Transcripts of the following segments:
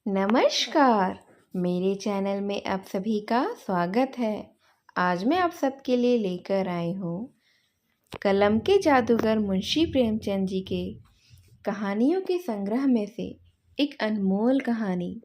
नमस्कार। मेरे चैनल में आप सभी का स्वागत है। आज मैं आप सबके लिए लेकर आई हूँ कलम के जादूगर मुंशी प्रेमचंद जी के कहानियों के संग्रह में से एक अनमोल कहानी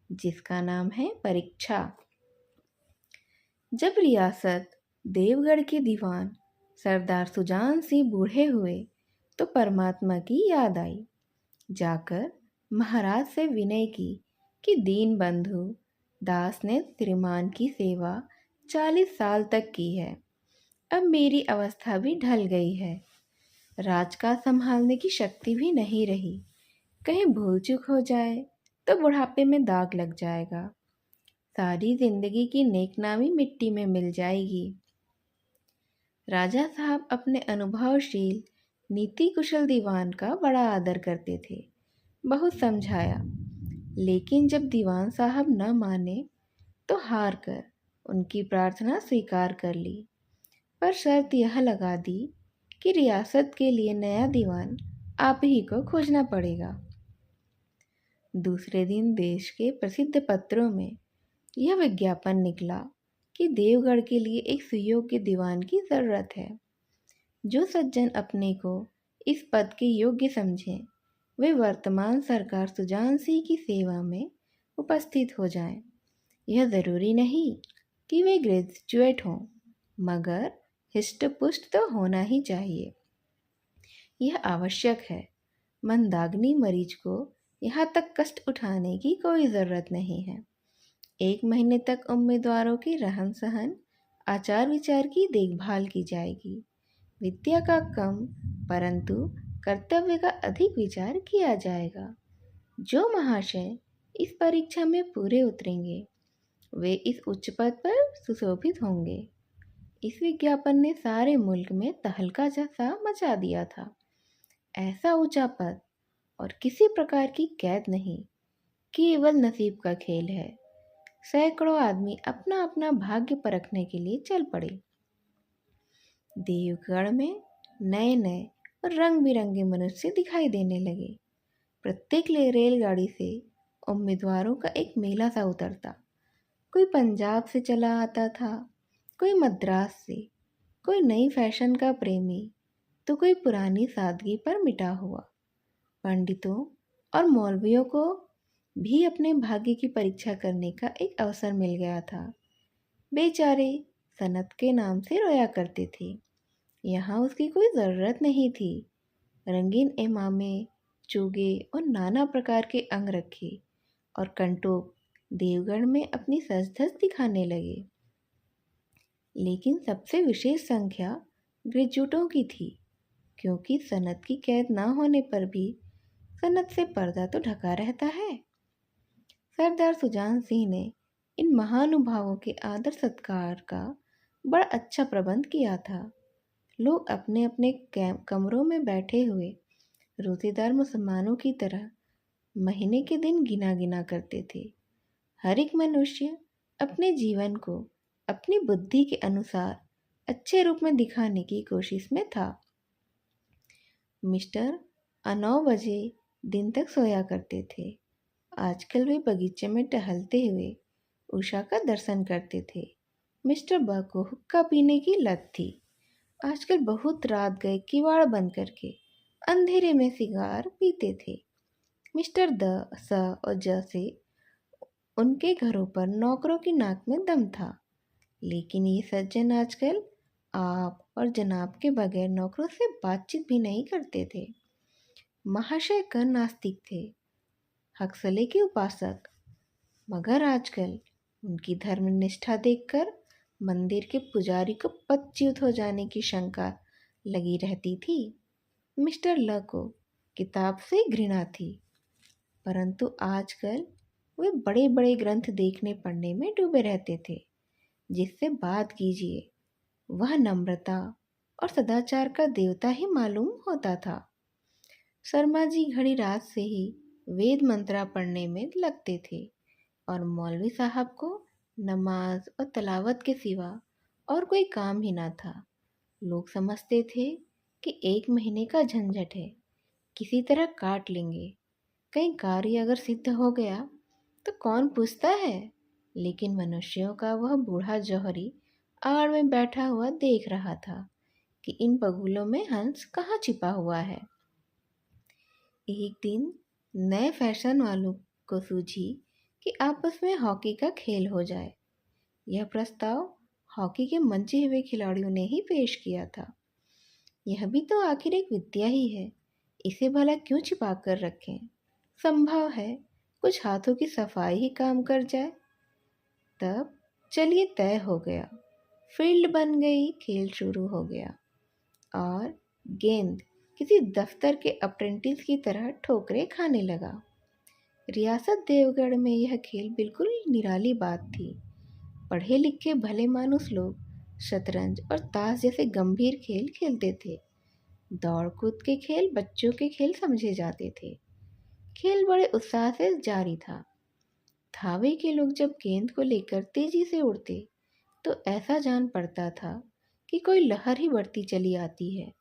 जिसका नाम है परीक्षा। जब रियासत देवगढ़ के दीवान सरदार सुजान सिंह बूढ़े हुए तो परमात्मा की याद आई। जाकर महाराज से विनय की कि दीन बंधु दास ने श्रीमान की सेवा 40 साल तक की है। अब मेरी अवस्था भी ढल गई है। राजकाज संभालने की शक्ति भी नहीं रही। कहीं भूल चूक हो जाए तो बुढ़ापे में दाग लग जाएगा। सारी जिंदगी की नेकनामी मिट्टी में मिल जाएगी। राजा साहब अपने अनुभवशील नीति कुशल दीवान का बड़ा आदर करते थे। बहुत समझाया, लेकिन जब दीवान साहब न माने तो हार कर उनकी प्रार्थना स्वीकार कर ली। पर शर्त यह लगा दी कि रियासत के लिए नया दीवान आप ही को खोजना पड़ेगा। दूसरे दिन देश के प्रसिद्ध पत्रों में यह विज्ञापन निकला कि देवगढ़ के लिए एक सुयोग्य दीवान की ज़रूरत है। जो सज्जन अपने को इस पद के योग्य समझें वे वर्तमान सरकार सुजान सिंह की सेवा में उपस्थित हो जाएं। यह ज़रूरी नहीं कि वे ग्रेजुएट हों, मगर हिष्ट-पुष्ट तो होना ही चाहिए। यह आवश्यक है। मंदाग्नि मरीज को यहाँ तक कष्ट उठाने की कोई ज़रूरत नहीं है। 1 महीने तक उम्मीदवारों के रहन सहन आचार विचार की देखभाल की जाएगी। विद्या का कम परंतु कर्तव्य का अधिक विचार किया जाएगा। जो महाशय इस परीक्षा में पूरे उतरेंगे वे इस उच्च पद पर सुशोभित होंगे। इस विज्ञापन ने सारे मुल्क में तहलका जैसा मचा दिया था। ऐसा ऊंचा पद और किसी प्रकार की कैद नहीं, केवल नसीब का खेल है। सैकड़ों आदमी अपना अपना भाग्य परखने के लिए चल पड़े। देवगढ़ में नए नए और रंग बिरंगे मनुष्य दिखाई देने लगे। प्रत्येक रेलगाड़ी से उम्मीदवारों का एक मेला सा उतरता। कोई पंजाब से चला आता था, कोई मद्रास से, कोई नई फैशन का प्रेमी तो कोई पुरानी सादगी पर मिटा हुआ। पंडितों और मौलवियों को भी अपने भाग्य की परीक्षा करने का एक अवसर मिल गया था। बेचारे सनत के नाम से रोया करते थे। यहाँ उसकी कोई ज़रूरत नहीं थी। रंगीन इमामे, चूगे और नाना प्रकार के अंग रखे और कंटोप देवगढ़ में अपनी सज धज दिखाने लगे। लेकिन सबसे विशेष संख्या ग्रेजुएटों की थी, क्योंकि सनत की कैद न होने पर भी सनत से पर्दा तो ढका रहता है। सरदार सुजान सिंह ने इन महानुभावों के आदर सत्कार का बड़ा अच्छा प्रबंध किया था। लोग अपने अपने कमरों में बैठे हुए रोज़ेदार मुसलमानों की तरह महीने के दिन गिना गिना करते थे। हर एक मनुष्य अपने जीवन को अपनी बुद्धि के अनुसार अच्छे रूप में दिखाने की कोशिश में था। मिस्टर 9 बजे दिन तक सोया करते थे। आजकल वे बगीचे में टहलते हुए उषा का दर्शन करते थे। मिस्टर ब को हुक्का पीने की लत थी। आजकल बहुत रात गए किवाड़ बंद करके अंधेरे में सिगार पीते थे। मिस्टर द स और ज से उनके घरों पर नौकरों की नाक में दम था। लेकिन ये सज्जन आजकल आप और जनाब के बगैर नौकरों से बातचीत भी नहीं करते थे। महाशय कर नास्तिक थे, हक्सले के उपासक, मगर आजकल उनकी धर्मनिष्ठा देखकर मंदिर के पुजारी को पदच्युत हो जाने की शंका लगी रहती थी। मिस्टर ल को किताब से घृणा थी, परंतु आजकल वे बड़े बड़े ग्रंथ देखने पढ़ने में डूबे रहते थे। जिससे बात कीजिए वह नम्रता और सदाचार का देवता ही मालूम होता था। शर्मा जी घड़ी रात से ही वेद मंत्रा पढ़ने में लगते थे और मौलवी साहब को नमाज और तलावत के सिवा और कोई काम ही ना था। लोग समझते थे कि 1 महीने का झंझट है, किसी तरह काट लेंगे। कहीं कार्य अगर सिद्ध हो गया तो कौन पूछता है। लेकिन मनुष्यों का वह बूढ़ा जौहरी आड़ में बैठा हुआ देख रहा था कि इन बगुलों में हंस कहाँ छिपा हुआ है। एक दिन नए फैशन वालों को सूझी कि आपस में हॉकी का खेल हो जाए। यह प्रस्ताव हॉकी के मंचे हुए खिलाड़ियों ने ही पेश किया था। यह भी तो आखिर एक विद्या ही है, इसे भला क्यों छिपा कर रखें। संभव है कुछ हाथों की सफाई ही काम कर जाए। तब चलिए तय हो गया, फील्ड बन गई, खेल शुरू हो गया और गेंद किसी दफ्तर के अप्रेंटिस की तरह ठोकरें खाने लगा। रियासत देवगढ़ में यह खेल बिल्कुल निराली बात थी। पढ़े लिखे भले मानुस लोग शतरंज और ताश जैसे गंभीर खेल खेलते थे। दौड़ कूद के खेल बच्चों के खेल समझे जाते थे। खेल बड़े उत्साह से जारी था। थावे के लोग जब गेंद को लेकर तेजी से उड़ते तो ऐसा जान पड़ता था कि कोई लहर ही बढ़ती चली आती है।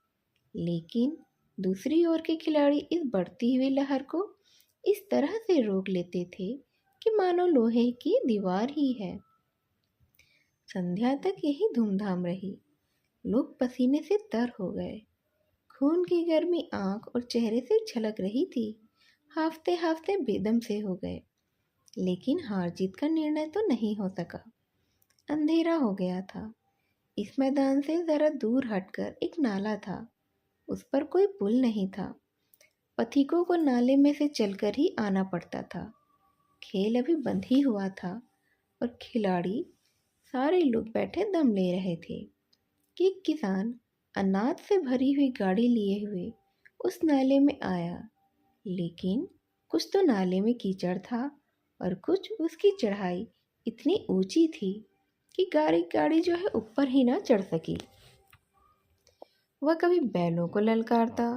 लेकिन दूसरी ओर के खिलाड़ी इस बढ़ती हुई लहर को इस तरह से रोक लेते थे कि मानो लोहे की दीवार ही है। संध्या तक यही धूमधाम रही। लोग पसीने से तर हो गए। खून की गर्मी आंख और चेहरे से झलक रही थी। हाफते हाफते बेदम से हो गए। लेकिन हार जीत का निर्णय तो नहीं हो सका। अंधेरा हो गया था। इस मैदान से जरा दूर हटकर एक नाला था। उस पर कोई पुल नहीं था। पथिकों को नाले में से चलकर ही आना पड़ता था। खेल अभी बंद ही हुआ था और खिलाड़ी सारे लोग बैठे दम ले रहे थे कि एक किसान अनाज से भरी हुई गाड़ी लिए हुए उस नाले में आया। लेकिन कुछ तो नाले में कीचड़ था और कुछ उसकी चढ़ाई इतनी ऊंची थी कि गाड़ी जो है ऊपर ही ना चढ़ सकी। वह कभी बैलों को ललकारता,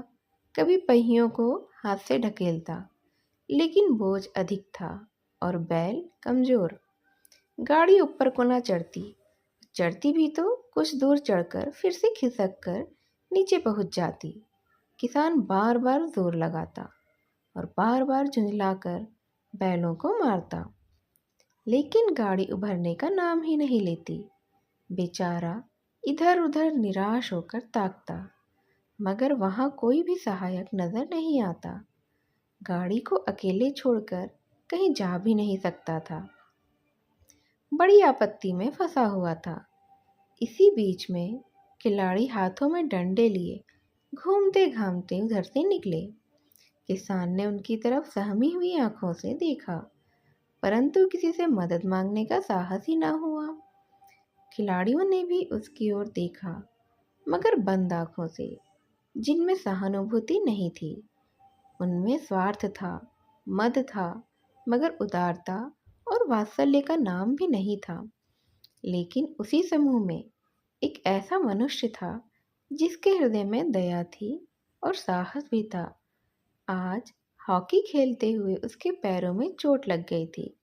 कभी पहियों को हाथ से ढकेलता, लेकिन बोझ अधिक था और बैल कमजोर। गाड़ी ऊपर को ना चढ़ती भी तो कुछ दूर चढ़कर फिर से खिसक कर नीचे पहुंच जाती। किसान बार बार जोर लगाता और बार बार झुंझलाकर बैलों को मारता, लेकिन गाड़ी उभरने का नाम ही नहीं लेती। बेचारा इधर उधर निराश होकर ताकता, मगर वहां कोई भी सहायक नजर नहीं आता। गाड़ी को अकेले छोड़कर कहीं जा भी नहीं सकता था। बड़ी आपत्ति में फंसा हुआ था। इसी बीच में खिलाड़ी हाथों में डंडे लिए घूमते घामते उधर से निकले। किसान ने उनकी तरफ सहमी हुई आंखों से देखा, परंतु किसी से मदद मांगने का साहस ही ना हुआ। खिलाड़ियों ने भी उसकी ओर देखा, मगर बंद आंखों से, जिनमें सहानुभूति नहीं थी। उनमें स्वार्थ था, मद था, मगर उदारता और वात्सल्य का नाम भी नहीं था। लेकिन उसी समूह में एक ऐसा मनुष्य था जिसके हृदय में दया थी और साहस भी था। आज हॉकी खेलते हुए उसके पैरों में चोट लग गई थी।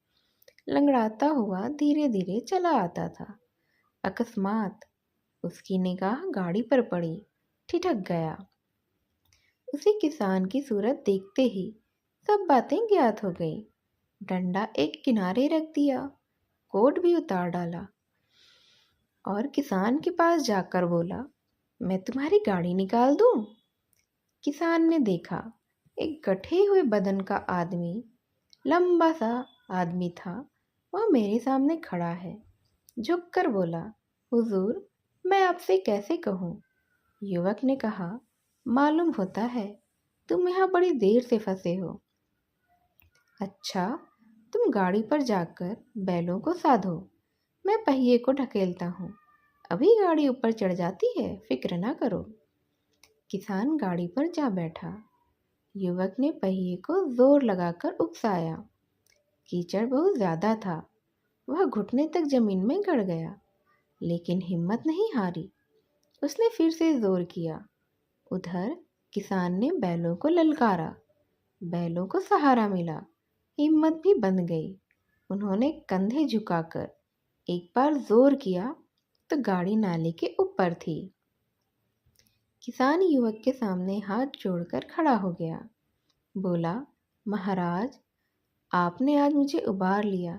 लंगड़ाता हुआ धीरे धीरे चला आता था। अकस्मात उसकी निगाह गाड़ी पर पड़ी, ठिठक गया। उसे किसान की सूरत देखते ही सब बातें ज्ञात हो गई। डंडा एक किनारे रख दिया, कोट भी उतार डाला और किसान के पास जाकर बोला, मैं तुम्हारी गाड़ी निकाल दूं? किसान ने देखा, एक गठे हुए बदन का आदमी, लंबा सा आदमी था, वह मेरे सामने खड़ा है। झुककर बोला, हुजूर, मैं आपसे कैसे कहूँ? युवक ने कहा, मालूम होता है तुम यहाँ बड़ी देर से फंसे हो। अच्छा, तुम गाड़ी पर जाकर बैलों को साधो, मैं पहिए को ढकेलता हूँ। अभी गाड़ी ऊपर चढ़ जाती है, फिक्र ना करो। किसान गाड़ी पर जा बैठा। युवक ने पहिए को जोर लगाकर उकसाया। कीचड़ बहुत ज्यादा था। वह घुटने तक जमीन में गड़ गया, लेकिन हिम्मत नहीं हारी। उसने फिर से जोर किया। उधर किसान ने बैलों को ललकारा। बैलों को सहारा मिला, हिम्मत भी बंध गई। उन्होंने कंधे झुकाकर एक बार जोर किया तो गाड़ी नाले के ऊपर थी। किसान युवक के सामने हाथ जोड़कर खड़ा हो गया। बोला, महाराज, आपने आज मुझे उबार लिया,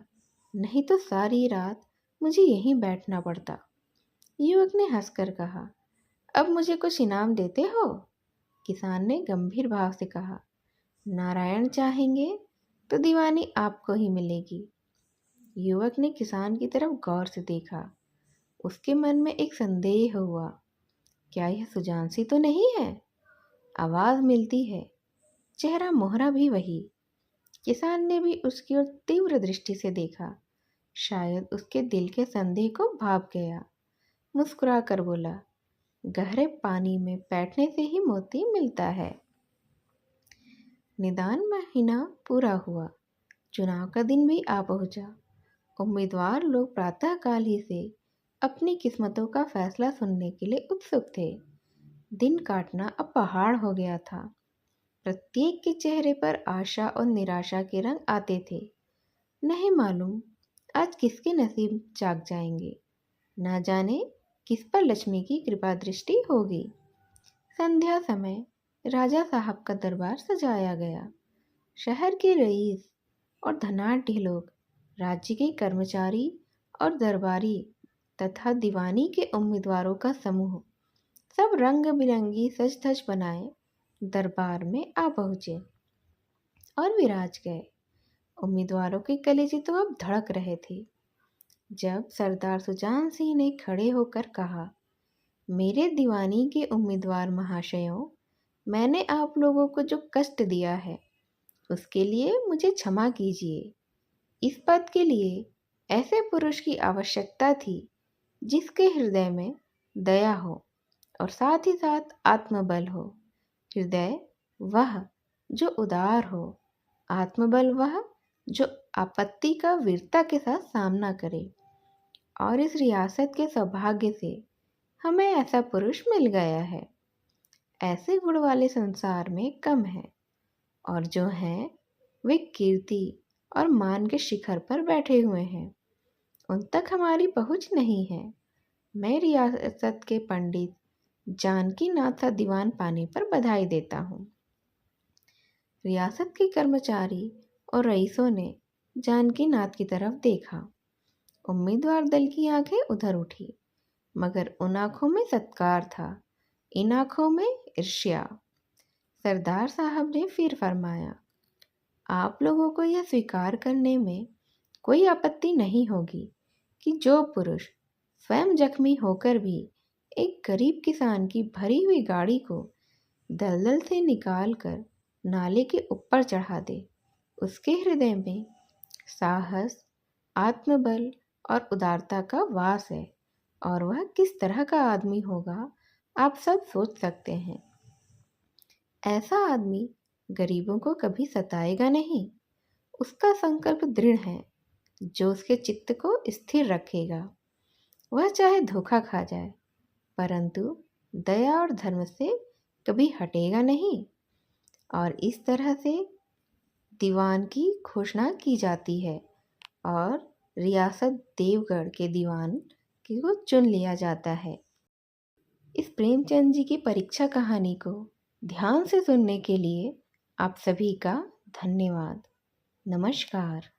नहीं तो सारी रात मुझे यहीं बैठना पड़ता। युवक ने हंसकर कहा। अब मुझे कुछ इनाम देते हो? किसान ने गंभीर भाव से कहा। नारायण चाहेंगे तो दीवानी आपको ही मिलेगी। युवक ने किसान की तरफ गौर से देखा। उसके मन में एक संदेह हुआ। क्या यह सुजानसी तो नहीं है? आवाज मिलती है, चेहरा मोहरा भी वही। किसान ने भी उसकी ओर तीव्र दृष्टि से देखा। शायद उसके दिल के संदेह को भाप गया। मुस्कुरा कर बोला, गहरे पानी में बैठने से ही मोती मिलता है। निदान महीना पूरा हुआ। चुनाव का दिन भी आ पहुंचा। उम्मीदवार लोग प्रातःकाल ही से अपनी किस्मतों का फैसला सुनने के लिए उत्सुक थे। दिन काटना अब पहाड़ हो गया था। प्रत्येक के चेहरे पर आशा और निराशा के रंग आते थे। नहीं मालूम आज किसके नसीब जाग जाएंगे। ना जाने किस पर लक्ष्मी की कृपा दृष्टि होगी। संध्या समय राजा साहब का दरबार सजाया गया। शहर के रईस और धनाढ्य लोग, राज्य के कर्मचारी और दरबारी तथा दीवानी के उम्मीदवारों का समूह सब रंग बिरंगी सज धज बनाए दरबार में आ पहुँचे और विराज गए। उम्मीदवारों के कलेजे तो अब धड़क रहे थे। जब सरदार सुजान सिंह ने खड़े होकर कहा, मेरे दीवानी के उम्मीदवार महाशयों, मैंने आप लोगों को जो कष्ट दिया है उसके लिए मुझे क्षमा कीजिए। इस पद के लिए ऐसे पुरुष की आवश्यकता थी जिसके हृदय में दया हो और साथ ही साथ आत्मबल हो। हृदय वह जो उदार हो, आत्मबल वह जो आपत्ति का वीरता के साथ सामना करे। और इस रियासत के सौभाग्य से हमें ऐसा पुरुष मिल गया है। ऐसे गुण वाले संसार में कम है, और जो हैं वे कीर्ति और मान के शिखर पर बैठे हुए हैं। उन तक हमारी पहुंच नहीं है। मैं रियासत के पंडित जानकी नाथ का दीवान पाने पर बधाई देता हूँ। रियासत के कर्मचारी और रईसों ने जानकी नाथ की तरफ देखा। उम्मीदवार दल की आंखें उधर उठी, मगर उन आंखों में सत्कार था, इन आंखों में ईर्ष्या। सरदार साहब ने फिर फरमाया, आप लोगों को यह स्वीकार करने में कोई आपत्ति नहीं होगी कि जो पुरुष स्वयं जख्मी होकर भी एक गरीब किसान की भरी हुई गाड़ी को दलदल से निकालकर नाले के ऊपर चढ़ा दे, उसके हृदय में साहस, आत्मबल और उदारता का वास है। और वह किस तरह का आदमी होगा आप सब सोच सकते हैं। ऐसा आदमी गरीबों को कभी सताएगा नहीं। उसका संकल्प दृढ़ है जो उसके चित्त को स्थिर रखेगा। वह चाहे धोखा खा जाए, परंतु दया और धर्म से कभी हटेगा नहीं। और इस तरह से दीवान की घोषणा की जाती है और रियासत देवगढ़ के दीवान को चुन लिया जाता है। इस प्रेमचंद जी की परीक्षा कहानी को ध्यान से सुनने के लिए आप सभी का धन्यवाद। नमस्कार।